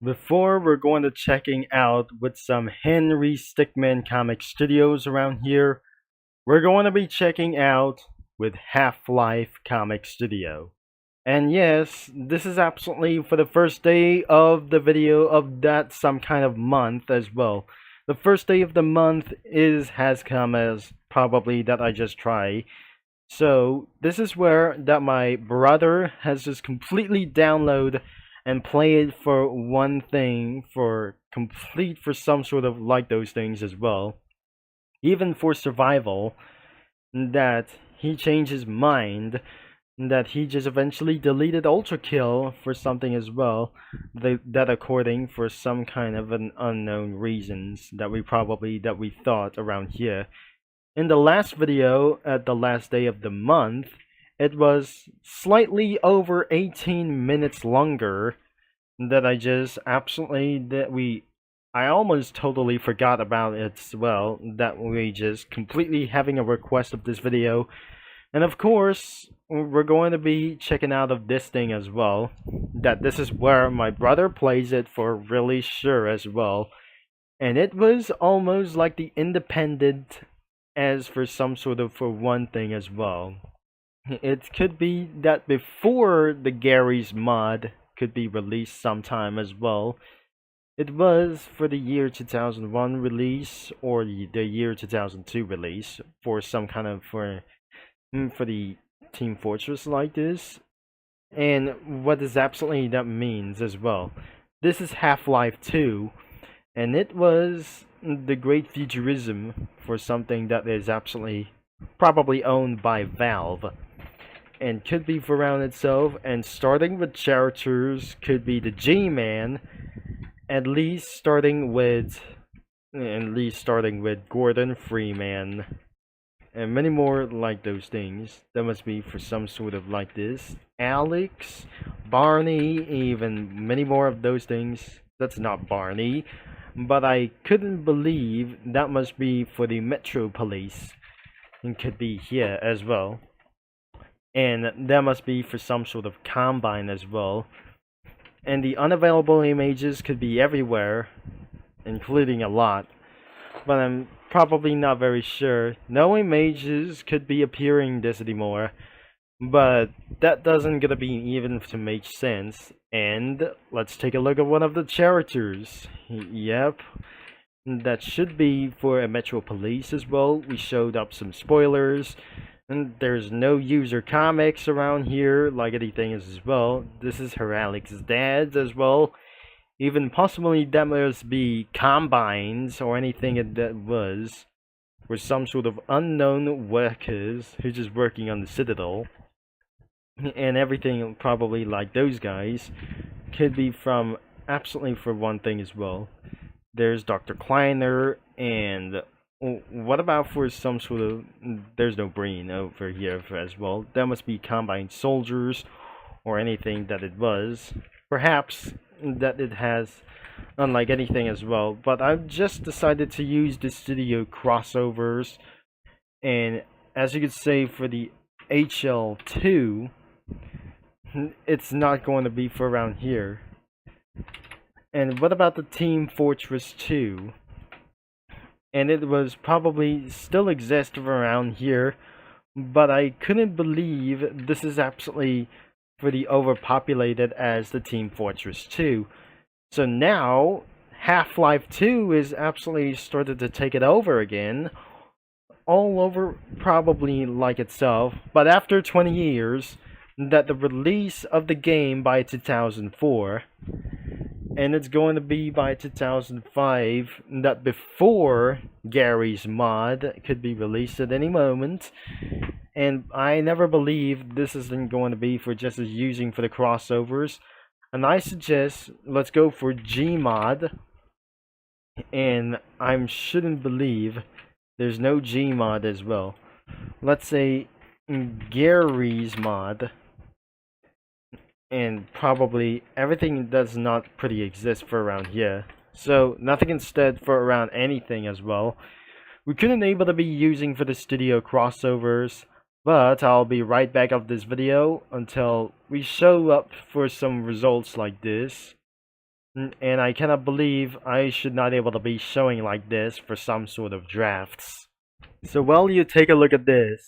Before we're going to checking out with some Henry Stickmin comic studios around here, we're going to be checking out with Half-Life Comic Studio. And yes, this is absolutely for the first day of the video of that some kind of month as well. The first day of the month has come as probably that I just try. So this is where that my brother has just completely download and played for one thing for complete for some sort of like those things as well. Even for survival, that he changed his mind, that he just eventually deleted Ultra Kill for something as well. That according for some kind of an unknown reasons that we thought around here. In the last video, at the last day of the month, it was slightly over 18 minutes longer that I almost totally forgot about it as well, that we just completely having a request of this video. And of course, we're going to be checking out of this thing as well, that this is where my brother plays it for really sure as well. And it was almost like the independent as for some sort of for one thing as well. It could be that before the Gary's mod could be released sometime as well. It was for the year 2001 release or the year 2002 release for some kind of for the Team Fortress like this. And what does absolutely that means as well. This is Half-Life 2, and it was the great futurism for something that is absolutely probably owned by Valve and could be for around itself. And starting with characters could be the G-Man, at least starting with Gordon Freeman and many more like those things. That must be for some sort of like this. Alex, Barney, even many more of those things. That's not Barney, but I couldn't believe that must be for the Metro Police and could be here as well. And that must be for some sort of combine as well. And the unavailable images could be everywhere, including a lot, but I'm probably not very sure. No images could be appearing this anymore, but that doesn't gonna be even to make sense. And let's take a look at one of the characters. Yep, that should be for a Metro Police as well. We showed up some spoilers, and there's no user comics around here like anything as well. This is her Alex's dad's as well. Even possibly that must be combines or anything that was for some sort of unknown workers who's just working on the Citadel. And everything probably like those guys could be from absolutely for one thing as well. There's Dr. Kleiner, and what about for some sort of there's no Breen over here as well. That must be combined soldiers or anything that it was. Perhaps that it has unlike anything as well, but I've just decided to use the studio crossovers, and as you could say for the HL2 it's not going to be for around here. And what about the Team Fortress 2? And it was probably still exists around here, but I couldn't believe this is absolutely for the overpopulated as the Team Fortress 2. So now Half-Life 2 is absolutely started to take it over again, all over probably like itself, but after 20 years that the release of the game by 2004, and it's going to be by 2005, that before Gary's mod could be released at any moment. And I never believed this isn't going to be for just as using for the crossovers. And I suggest let's go for Gmod, and I shouldn't believe there's no Gmod as well. Let's say Gary's mod, and probably everything does not pretty exist for around here. So nothing instead for around anything as well. We couldn't able to be using for the studio crossovers, but I'll be right back of this video until we show up for some results like this. And I cannot believe I should not able to be showing like this for some sort of drafts. So while you take a look at this,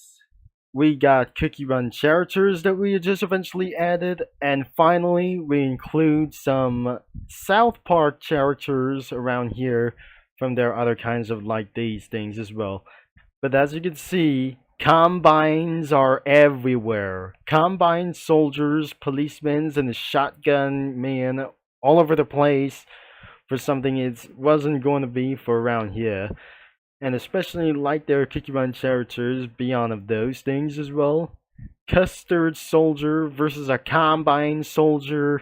we got Cookie Run characters that we just eventually added, and finally we include some South Park characters around here from their other kinds of like these things as well. But as you can see, combines are everywhere. Combine soldiers, policemen, and the shotgun man all over the place for something it wasn't going to be for around here. And especially like their Cookie Run characters beyond of those things as well. Custard soldier versus a combine soldier.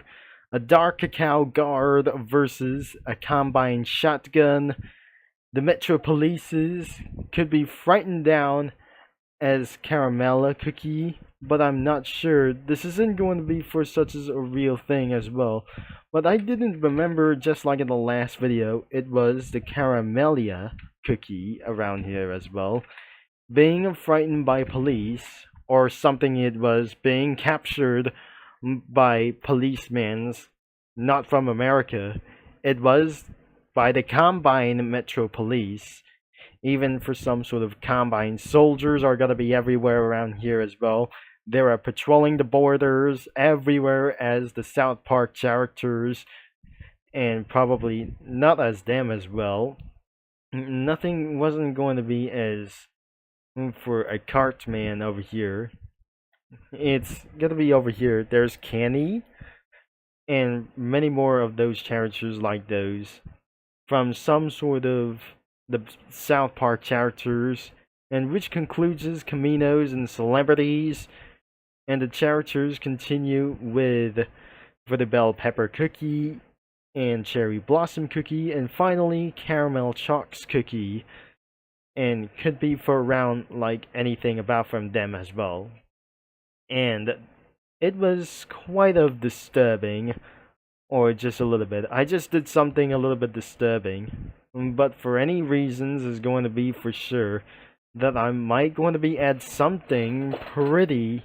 A dark cacao guard versus a combine shotgun. The Metro Polices could be frightened down as Caramella Cookie, but I'm not sure. This isn't going to be for such as a real thing as well. But I didn't remember, just like in the last video, it was the Caramelia Cookie around here as well. Being frightened by police, or something it was being captured by policemen not from America. It was by the Combine Metro Police. Even for some sort of Combine soldiers are gonna be everywhere around here as well. They are patrolling the borders everywhere as the South Park characters, and probably not as them as well. Nothing wasn't going to be as for a Cartman over here. It's gonna be over here. There's Kenny and many more of those characters like those from some sort of the South Park characters, and which concludes as Caminos and celebrities. And the characters continue with for the Bell Pepper Cookie and Cherry Blossom Cookie, and finally Caramel Chalks Cookie, and could be for around like anything about from them as well. And it was quite of disturbing, or just a little bit. I just did something a little bit disturbing, but for any reasons is going to be for sure that I might going to be add something pretty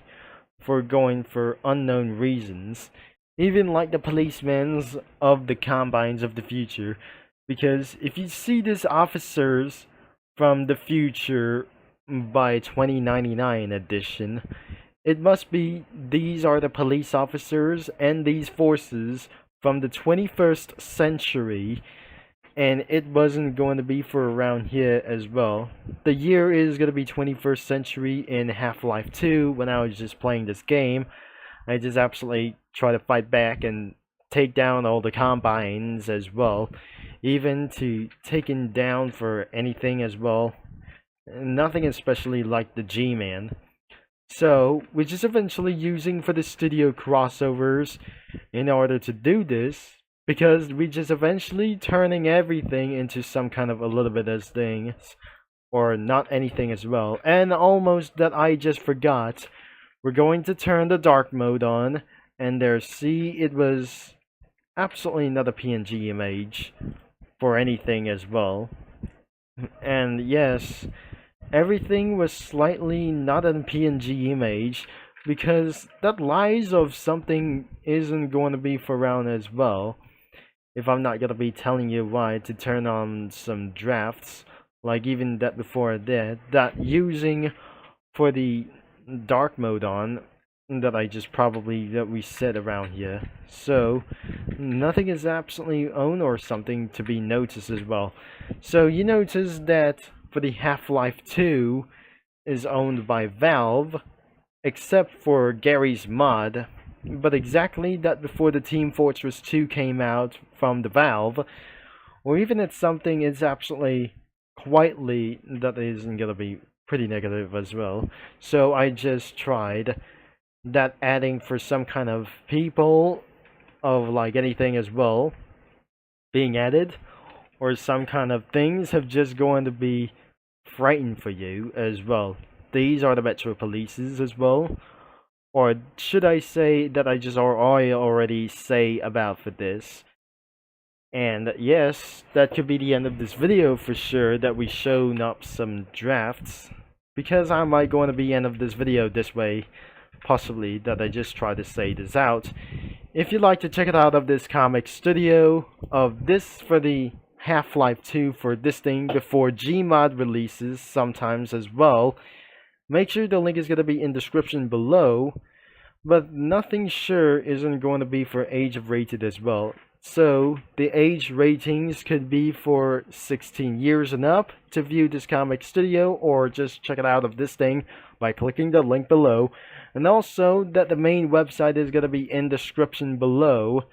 for going for unknown reasons, even like the policemen's of the Combines of the future. Because if you see these officers from the future by 2099 edition, it must be these are the police officers and these forces from the 21st century, and it wasn't going to be for around here as well. The year is going to be 21st century in Half-Life 2. When I was just playing this game, I just absolutely try to fight back and take down all the Combines as well, even to taking down for anything as well. Nothing especially like the G-Man. So we're just eventually using for the studio crossovers in order to do this, because we just eventually turning everything into some kind of a little bit of things, or not anything as well. And almost that I just forgot, we're going to turn the dark mode on, and there, see, it was absolutely not a PNG image for anything as well. And yes, everything was slightly not a PNG image, because that lies of something isn't going to be for around as well. If I'm not gonna be telling you why to turn on some drafts, like even that before that using for the dark mode on, that I just probably that we set around here. So nothing is absolutely owned or something to be noticed as well. So you notice that for the Half-Life 2 is owned by Valve, except for Gary's mod. But exactly that before the Team Fortress 2 came out from the Valve, or even it's something is absolutely quietly that isn't gonna be pretty negative as well. So I just tried that adding for some kind of people of like anything as well being added, or some kind of things have just going to be frightened for you as well. These are the Metro Polices as well. Or should I say that I already say about for this. And yes, that could be the end of this video for sure, that we shown up some drafts. Because I might going to be end of this video this way. possibly that I just try to say this out. If you'd like to check it out of this comic studio, of this for the Half-Life 2 for this thing before Gmod releases sometimes as well, make sure the link is going to be in the description below. But nothing sure isn't going to be for age of rated as well. So the age ratings could be for 16 years and up to view this comic studio, or just check it out of this thing by clicking the link below. And also that the main website is going to be in the description below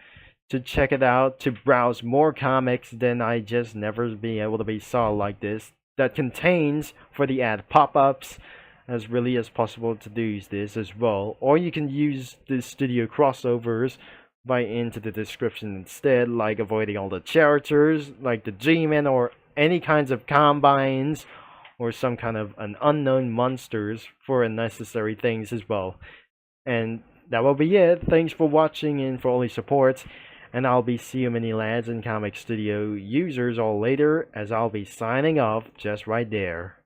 to check it out, to browse more comics than I just never be able to be saw like this, that contains for the ad pop-ups as really as possible to do this as well. Or you can use the studio crossovers by into the description instead, like avoiding all the characters like the G-Men or any kinds of combines or some kind of an unknown monsters for unnecessary things as well. And that will be it. Thanks for watching and for all your support, and I'll be seeing you many lads and comic studio users all later, as I'll be signing off just right there.